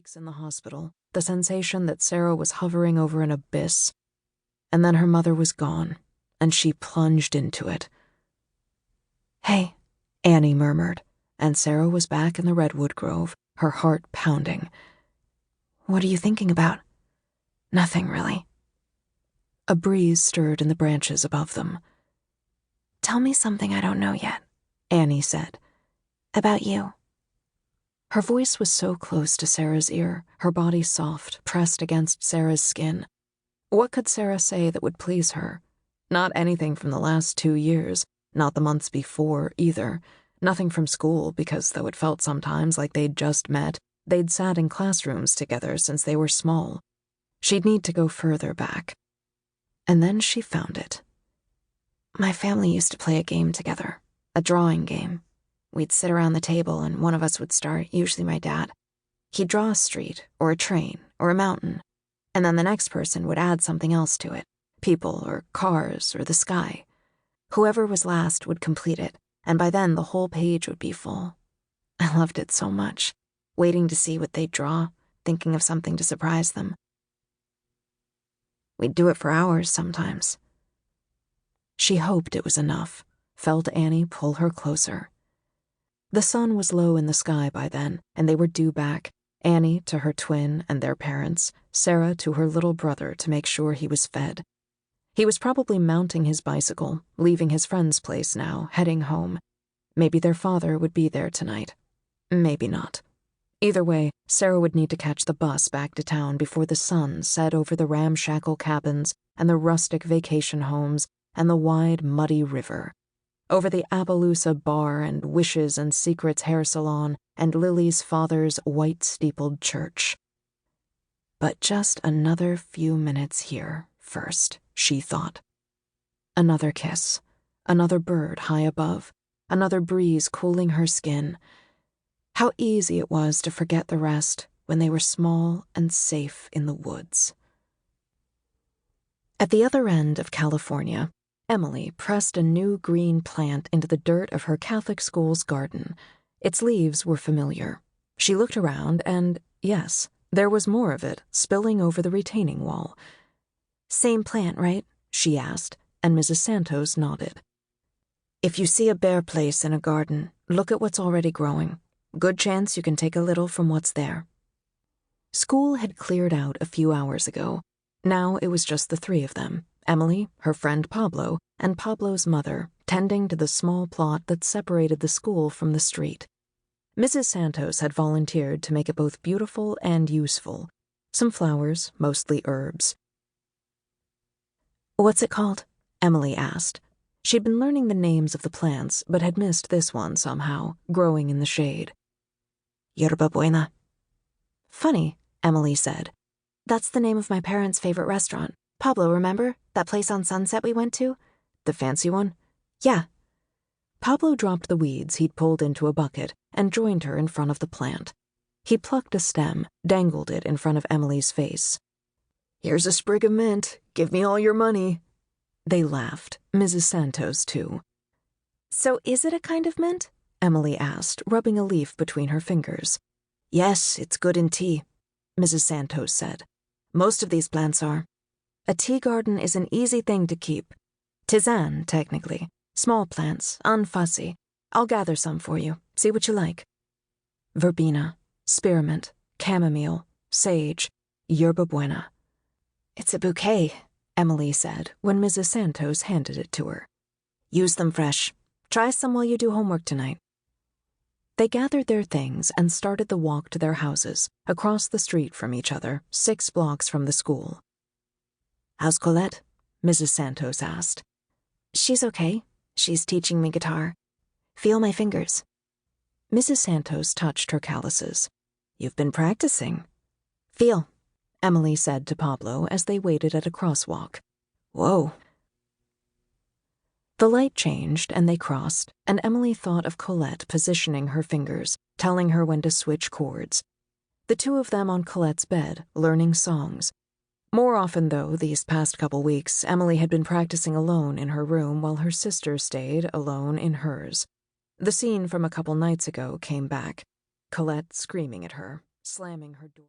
weeks in the hospital, the sensation that Sarah was hovering over an abyss. And then her mother was gone, and she plunged into it. "Hey," Annie murmured, and Sarah was back in the redwood grove, her heart pounding. "What are you thinking about?" "Nothing, really." A breeze stirred in the branches above them. "Tell me something I don't know yet," Annie said. "About you." Her voice was so close to Sarah's ear, her body soft, pressed against Sarah's skin. What could Sarah say that would please her? Not anything from the last 2 years, not the months before either. Nothing from school, because though it felt sometimes like they'd just met, they'd sat in classrooms together since they were small. She'd need to go further back. And then she found it. "My family used to play a game together, a drawing game. We'd sit around the table and one of us would start, usually my dad. He'd draw a street, or a train, or a mountain, and then the next person would add something else to it, people or cars or the sky. Whoever was last would complete it, and by then the whole page would be full. I loved it so much, waiting to see what they'd draw, thinking of something to surprise them. We'd do it for hours sometimes." She hoped it was enough, felt Annie pull her closer. The sun was low in the sky by then, and they were due back, Annie to her twin and their parents, Sarah to her little brother to make sure he was fed. He was probably mounting his bicycle, leaving his friend's place now, heading home. Maybe their father would be there tonight. Maybe not. Either way, Sarah would need to catch the bus back to town before the sun set over the ramshackle cabins and the rustic vacation homes and the wide, muddy river, over the Appaloosa bar and Wishes and Secrets hair salon and Lily's father's white-steepled church. But just another few minutes here first, she thought. Another kiss, another bird high above, another breeze cooling her skin. How easy it was to forget the rest when they were small and safe in the woods. At the other end of California, Emily pressed a new green plant into the dirt of her Catholic school's garden. Its leaves were familiar. She looked around and, yes, there was more of it spilling over the retaining wall. "Same plant, right?" she asked, and Mrs. Santos nodded. "If you see a bare place in a garden, look at what's already growing. Good chance you can take a little from what's there." School had cleared out a few hours ago. Now it was just the three of them, Emily, her friend Pablo, and Pablo's mother, tending to the small plot that separated the school from the street. Mrs. Santos had volunteered to make it both beautiful and useful. Some flowers, mostly herbs. "What's it called?" Emily asked. She'd been learning the names of the plants, but had missed this one somehow, growing in the shade. "Yerba Buena." "Funny," Emily said. "That's the name of my parents' favorite restaurant. Pablo, remember? That place on Sunset we went to? The fancy one?" "Yeah." Pablo dropped the weeds he'd pulled into a bucket and joined her in front of the plant. He plucked a stem, dangled it in front of Emily's face. "Here's a sprig of mint. Give me all your money." They laughed, Mrs. Santos too. "So is it a kind of mint?" Emily asked, rubbing a leaf between her fingers. "Yes, it's good in tea," Mrs. Santos said. "Most of these plants are. A tea garden is an easy thing to keep. Tisane, technically. Small plants, unfussy. I'll gather some for you. See what you like." Verbena, spearmint, chamomile, sage, yerba buena. "It's a bouquet," Emily said when Mrs. Santos handed it to her. "Use them fresh. Try some while you do homework tonight." They gathered their things and started the walk to their houses, across the street from each other, 6 blocks from the school. "How's Colette?" Mrs. Santos asked. "She's okay. She's teaching me guitar. Feel my fingers." Mrs. Santos touched her calluses. "You've been practicing." "Feel," Emily said to Pablo as they waited at a crosswalk. "Whoa." The light changed and they crossed, and Emily thought of Colette positioning her fingers, telling her when to switch chords. The two of them on Colette's bed, learning songs. More often, though, these past couple weeks, Emily had been practicing alone in her room while her sister stayed alone in hers. The scene from a couple nights ago came back, Colette screaming at her, slamming her door.